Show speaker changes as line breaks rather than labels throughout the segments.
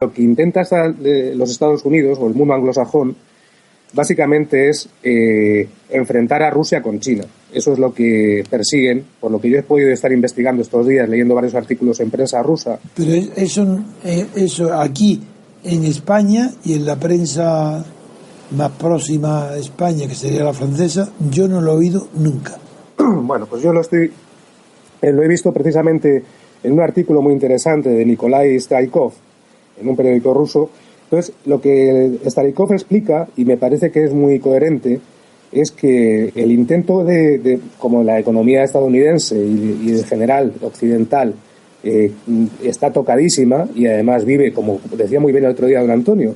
Lo que intenta los Estados Unidos o el mundo anglosajón básicamente es enfrentar a Rusia con China. Eso es lo que persiguen, por lo que yo he podido estar investigando estos días, leyendo varios artículos en prensa rusa.
Pero eso aquí en España y en la prensa más próxima a España, que sería la francesa, yo no lo he oído nunca.
Bueno, pues yo lo he visto precisamente en un artículo muy interesante de Nikolai Straikov, en un periódico ruso. Entonces, lo que Straikov explica, y me parece que es muy coherente, es que el intento como la economía estadounidense y en general occidental está tocadísima y además vive, como decía muy bien el otro día don Antonio,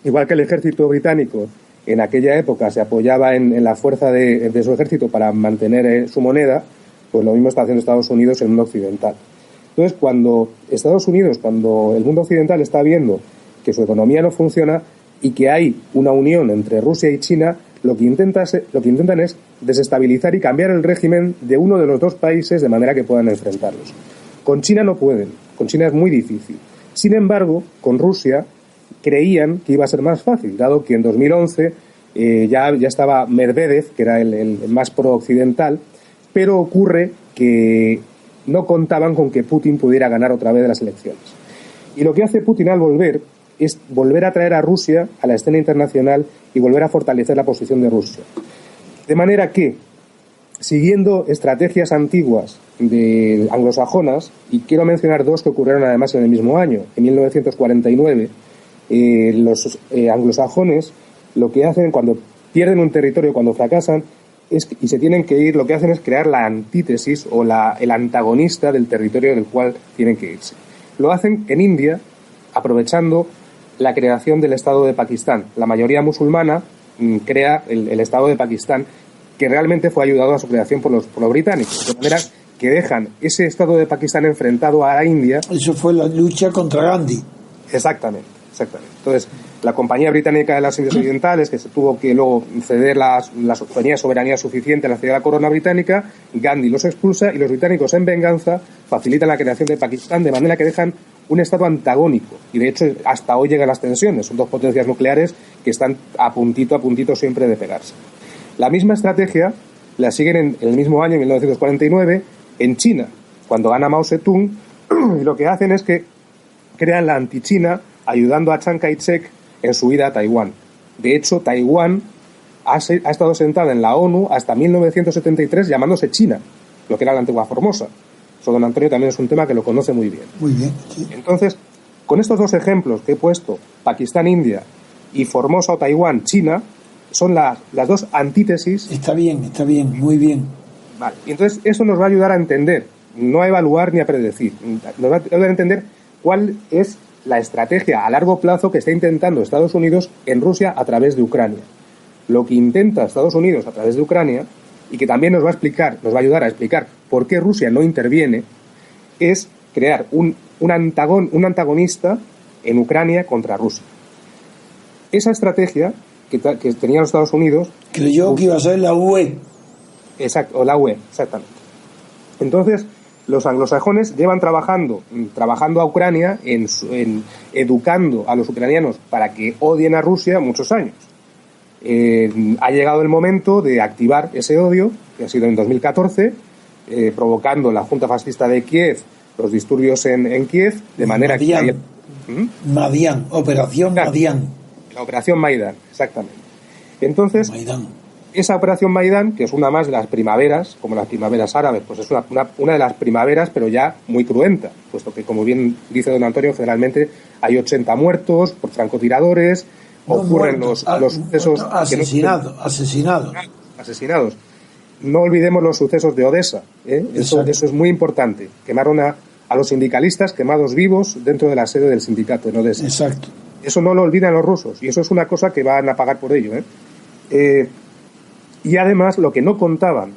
igual que el ejército británico en aquella época se apoyaba en la fuerza de su ejército para mantener su moneda, pues lo mismo está haciendo Estados Unidos en el mundo occidental. Entonces, cuando el mundo occidental está viendo que su economía no funciona y que hay una unión entre Rusia y China, lo que intentan es desestabilizar y cambiar el régimen de uno de los dos países de manera que puedan enfrentarlos. Con China no pueden, con China es muy difícil. Sin embargo, con Rusia creían que iba a ser más fácil, dado que en 2011 ya estaba Medvedev, que era el más pro-occidental, pero ocurre que no contaban con que Putin pudiera ganar otra vez las elecciones. Y lo que hace Putin al volver es volver a traer a Rusia a la escena internacional y volver a fortalecer la posición de Rusia. De manera que, siguiendo estrategias antiguas anglosajonas, y quiero mencionar dos que ocurrieron además en el mismo año, en 1949, los anglosajones lo que hacen cuando pierden un territorio, cuando fracasan, y se tienen que ir, lo que hacen es crear la antítesis o el antagonista del territorio del cual tienen que irse. Lo hacen en India, aprovechando la creación del Estado de Pakistán. La mayoría musulmana crea el Estado de Pakistán, que realmente fue ayudado a su creación por los británicos. De manera que dejan ese Estado de Pakistán enfrentado a la India.
Eso fue la lucha contra Gandhi.
Exactamente. Entonces, la Compañía Británica de las Indias Orientales, que se tuvo que luego ceder tenía soberanía suficiente a la ciudad de la corona británica, Gandhi los expulsa y los británicos, en venganza, facilitan la creación de Pakistán, de manera que dejan un estado antagónico. Y de hecho, hasta hoy llegan las tensiones. Son dos potencias nucleares que están a puntito siempre de pegarse. La misma estrategia la siguen en el mismo año, en 1949, en China, cuando gana Mao Zedong, y lo que hacen es que crean la anti-China, ayudando a Chiang Kai-shek en su ida a Taiwán. De hecho, Taiwán ha estado sentada en la ONU hasta 1973 llamándose China, lo que era la antigua Formosa. Eso don Antonio también es un tema que lo conoce muy bien.
Muy bien, sí.
Entonces, con estos dos ejemplos que he puesto, Pakistán, India y Formosa o Taiwán, China, son las dos antítesis.
Está bien, muy bien.
Vale. Y entonces eso nos va a ayudar a entender, no a evaluar ni a predecir, nos va a ayudar a entender cuál es la estrategia a largo plazo que está intentando Estados Unidos en Rusia a través de Ucrania. Lo que intenta Estados Unidos a través de Ucrania, y que también nos va a ayudar a explicar por qué Rusia no interviene, es crear un antagonista en Ucrania contra Rusia. Esa estrategia que tenían los Estados Unidos...
Creyó que iba a ser la UE.
Exacto, o la UE, exactamente. Entonces, los anglosajones llevan trabajando a Ucrania en educando a los ucranianos para que odien a Rusia muchos años. Ha llegado el momento de activar ese odio, que ha sido en 2014, provocando la Junta Fascista de Kiev, los disturbios en Kiev, de manera que...
Maidan, Operación Maidan.
La Operación Maidan, exactamente. Entonces, esa Operación Maidan, que es una más de las primaveras, como las primaveras árabes, pues es una de las primaveras, pero ya muy cruenta, puesto que, como bien dice don Antonio, generalmente hay 80 muertos por francotiradores, ocurren los sucesos... Asesinados. No olvidemos los sucesos de Odessa, ¿eh? Eso es muy importante. Quemaron a los sindicalistas quemados vivos dentro de la sede del sindicato en Odessa.
Exacto.
Eso no lo olvidan los rusos, y eso es una cosa que van a pagar por ello, ¿eh? Y además, con lo que no contaban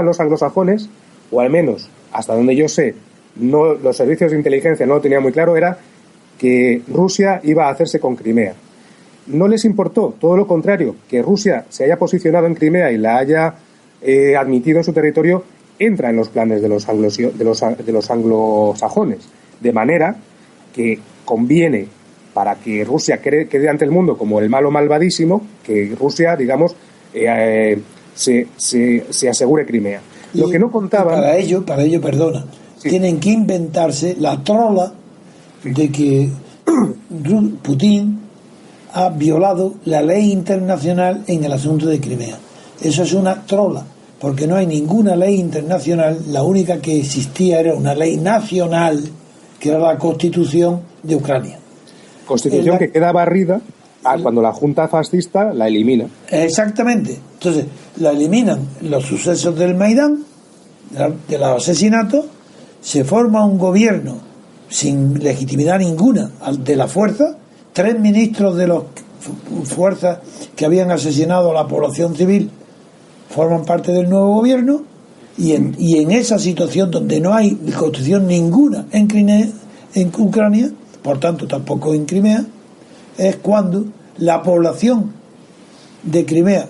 los anglosajones, o al menos hasta donde yo sé, los servicios de inteligencia no lo tenían muy claro, era que Rusia iba a hacerse con Crimea. No les importó, todo lo contrario, que Rusia se haya posicionado en Crimea y la haya admitido en su territorio, entra en los planes de los anglosajones. De manera que conviene para que Rusia quede ante el mundo como el malo malvadísimo, que Rusia, digamos, se asegure Crimea. Lo que no contaban...
Para ello, perdona, sí, tienen que inventarse la trola de que Putin ha violado la ley internacional en el asunto de Crimea. Eso es una trola, porque no hay ninguna ley internacional, la única que existía era una ley nacional, que era la Constitución de Ucrania.
Constitución que queda barrida cuando la Junta fascista la elimina.
Exactamente. Entonces, la eliminan los sucesos del Maidán, de los asesinatos, se forma un gobierno sin legitimidad ninguna de la fuerza, 3 ministros de las fuerzas que habían asesinado a la población civil forman parte del nuevo gobierno, y en esa situación donde no hay constitución ninguna en Ucrania, por tanto tampoco en Crimea, es cuando la población de Crimea,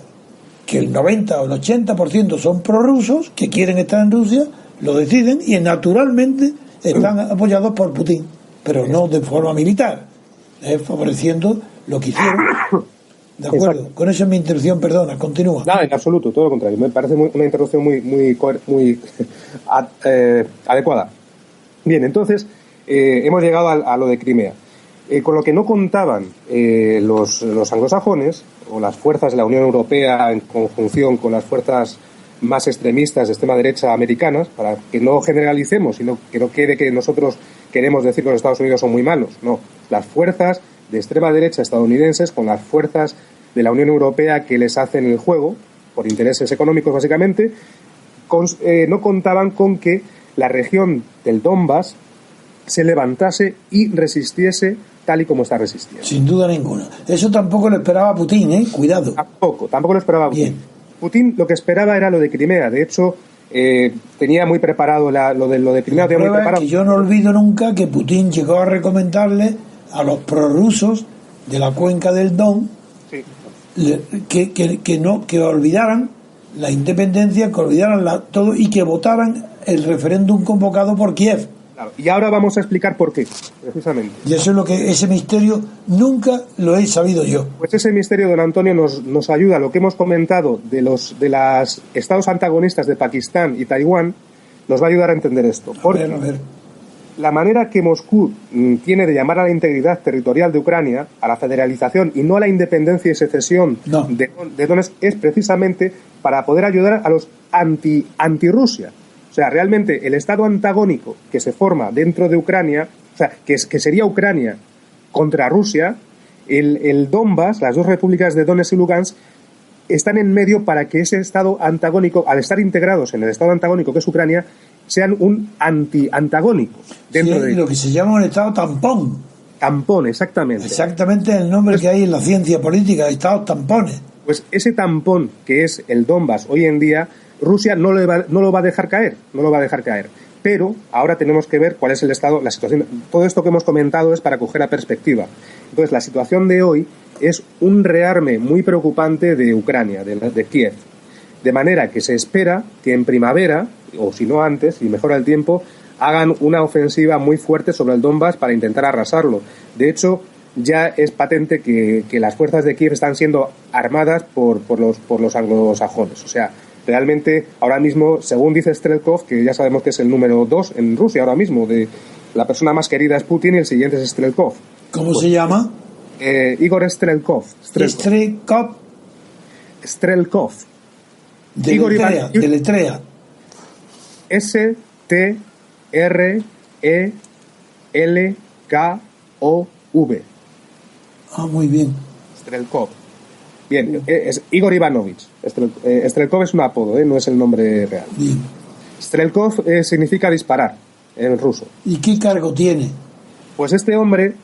que el 90 o el 80% son prorrusos, que quieren estar en Rusia, lo deciden y naturalmente están apoyados por Putin, pero no de forma militar, favoreciendo lo que hicieron. De acuerdo. Exacto. Con eso es mi interrupción, perdona, continúa.
Nada, en absoluto, todo lo contrario. Me parece una interrupción muy adecuada. Bien, entonces hemos llegado a lo de Crimea. Con lo que no contaban los anglosajones o las fuerzas de la Unión Europea en conjunción con las fuerzas más extremistas de extrema derecha americanas, para que no generalicemos, sino que no quede que nosotros queremos decir que los Estados Unidos son muy malos. No, las fuerzas de extrema derecha estadounidenses con las fuerzas de la Unión Europea que les hacen el juego, por intereses económicos básicamente, no contaban con que la región del Donbass se levantase y resistiese tal y como está resistiendo.
Sin duda ninguna. Eso tampoco lo esperaba Putin, cuidado.
Tampoco lo esperaba Putin.
Bien.
Putin lo que esperaba era lo de Crimea. De hecho, tenía muy preparado lo de Crimea.
La prueba es que yo no olvido nunca que Putin llegó a recomendarle a los prorrusos de la cuenca del Don, sí, que olvidaran la independencia, que olvidaran todo y que votaran el referéndum convocado por Kiev.
Claro, y ahora vamos a explicar por qué, precisamente.
Y eso es lo que ese misterio nunca lo he sabido yo.
Pues ese misterio, don Antonio, nos ayuda. Lo que hemos comentado de los estados antagonistas de Pakistán y Taiwán nos va a ayudar a entender esto. Porque
a ver.
La manera que Moscú tiene de llamar a la integridad territorial de Ucrania, a la federalización y no a la independencia y secesión de Donetsk, es precisamente para poder ayudar a los anti-Rusia. O sea, realmente el estado antagónico que se forma dentro de Ucrania, o sea, que sería Ucrania contra Rusia, el Donbass, las dos repúblicas de Donetsk y Lugansk, están en medio para que ese estado antagónico, al estar integrados en el estado antagónico que es Ucrania, sean un antagónico dentro de
lo que se llama un estado tampón.
Tampón, exactamente.
Exactamente el nombre que hay en la ciencia política, estados tampones.
Pues ese tampón que es el Donbass hoy en día, Rusia no lo va a dejar caer, Pero ahora tenemos que ver cuál es el estado, la situación. Todo esto que hemos comentado es para coger la perspectiva. Entonces, la situación de hoy es un rearme muy preocupante de Ucrania, de Kiev. De manera que se espera que en primavera, o si no antes, y mejora el tiempo, hagan una ofensiva muy fuerte sobre el Donbass para intentar arrasarlo. De hecho, ya es patente que las fuerzas de Kiev están siendo armadas por los anglosajones. O sea, realmente, ahora mismo, según dice Strelkov, que ya sabemos que es el número 2 en Rusia ahora mismo, de la persona más querida es Putin y el siguiente es Strelkov.
¿Cómo se llama?
Igor Strelkov. Strelkov.
Deletrea.
Strelkov.
Ah, muy bien.
Strelkov. Bien, es Igor Ivanovich. Strelkov es un apodo, no es el nombre real.
Bien.
Strelkov significa disparar en ruso.
¿Y qué cargo tiene?
Pues este hombre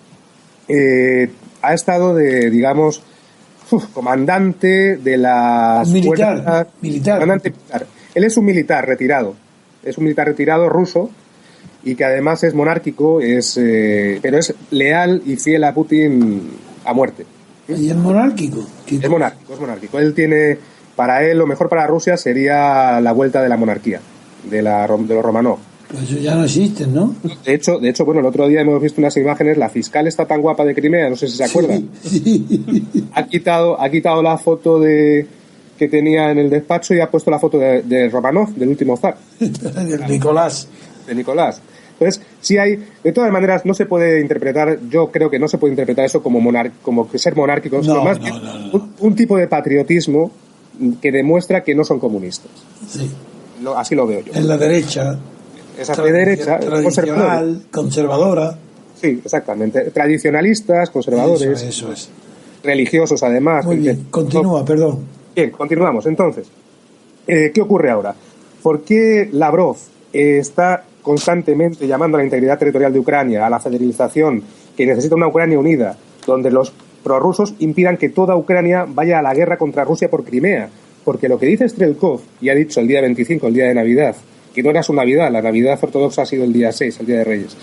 ha estado digamos, comandante de las
militar.
Comandante militar. Él es un militar retirado. Es un militar retirado ruso y que además es monárquico, pero es leal y fiel a Putin a muerte.
¿Y es monárquico?
Es monárquico. Él tiene, para él, lo mejor para Rusia sería la vuelta de la monarquía, de los Romanov.
Pues ya no existen, ¿no?
De hecho, bueno, el otro día hemos visto unas imágenes, la fiscal está tan guapa de Crimea, no sé si se acuerdan.
Sí.
Ha quitado la foto que tenía en el despacho y ha puesto la foto de Romanov, del último zar.
De Nicolás.
De Nicolás. Entonces, sí hay, de todas maneras, no se puede interpretar, yo creo que no se puede interpretar eso como que ser monárquicos, sino más bien un tipo de patriotismo que demuestra que no son comunistas.
Sí.
Así lo veo yo.
En la derecha.
Esa derecha,
tradicional, conservadora.
Sí, exactamente. Tradicionalistas, conservadores.
Eso es.
Religiosos, además.
Muy bien, continúa, perdón.
Bien, continuamos. Entonces, ¿qué ocurre ahora? ¿Por qué Lavrov está constantemente llamando a la integridad territorial de Ucrania, a la federalización, que necesita una Ucrania unida, donde los prorrusos impidan que toda Ucrania vaya a la guerra contra Rusia por Crimea? Porque lo que dice Strelkov, y ha dicho el día 25, el día de Navidad, que no era su Navidad, la Navidad ortodoxa ha sido el día 6, el día de Reyes.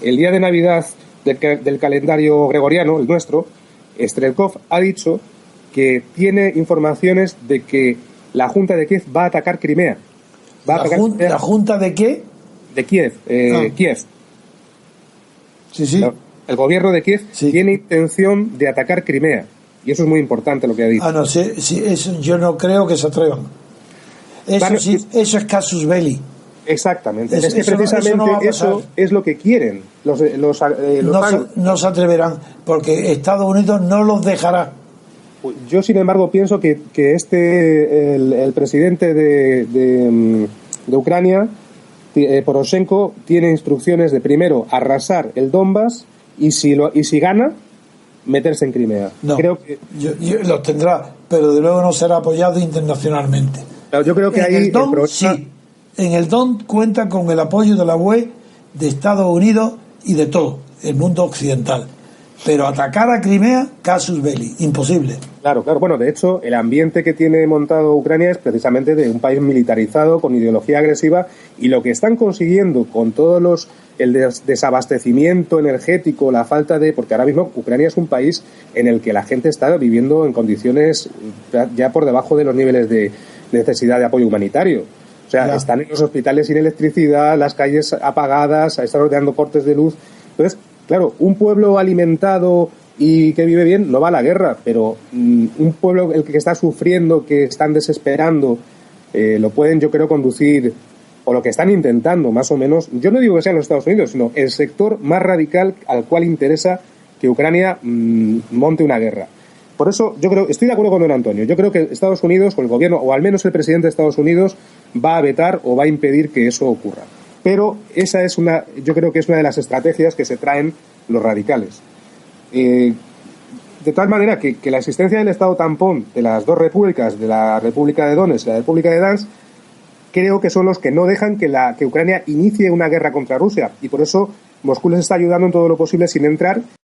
El día de Navidad del calendario gregoriano, el nuestro, Strelkov ha dicho que tiene informaciones de que la Junta de Kiev va a atacar Crimea.
¿La Junta de qué?
De Kiev, Kiev.
Sí.
El gobierno de Kiev tiene intención de atacar Crimea. Y eso es muy importante lo que ha dicho.
No sé, eso yo no creo que se atrevan. Eso es casus belli.
Exactamente. Es que precisamente eso es lo que quieren los
no se atreverán, porque Estados Unidos no los dejará.
Yo, sin embargo, pienso que el presidente de Ucrania, Poroshenko, tiene instrucciones de primero arrasar el Donbass y si gana, meterse en Crimea.
No,
creo que
los tendrá, pero de luego no será apoyado internacionalmente.
Claro, yo creo que ahí
en el Don cuenta con el apoyo de la UE, de Estados Unidos y de todo el mundo occidental. Pero atacar a Crimea, casus belli, imposible.
Claro. Bueno, de hecho, el ambiente que tiene montado Ucrania es precisamente de un país militarizado, con ideología agresiva, y lo que están consiguiendo con todos el desabastecimiento energético, la falta de... Porque ahora mismo Ucrania es un país en el que la gente está viviendo en condiciones ya por debajo de los niveles de necesidad de apoyo humanitario. O sea, están en los hospitales sin electricidad, las calles apagadas, están ordenando cortes de luz. Entonces, claro, un pueblo alimentado y que vive bien no va a la guerra, pero un pueblo el que está sufriendo, que están desesperando, lo pueden, yo creo, conducir, o lo que están intentando, más o menos. Yo no digo que sean los Estados Unidos, sino el sector más radical al cual interesa que Ucrania monte una guerra. Por eso, estoy de acuerdo con don Antonio. Yo creo que Estados Unidos, o el gobierno, o al menos el presidente de Estados Unidos, va a vetar o va a impedir que eso ocurra. Pero esa yo creo que es una de las estrategias que se traen los radicales. De tal manera que la existencia del Estado tampón de las dos repúblicas, de la República de Donetsk y la República de Dansk, creo que son los que no dejan que Ucrania inicie una guerra contra Rusia. Y por eso Moscú les está ayudando en todo lo posible sin entrar.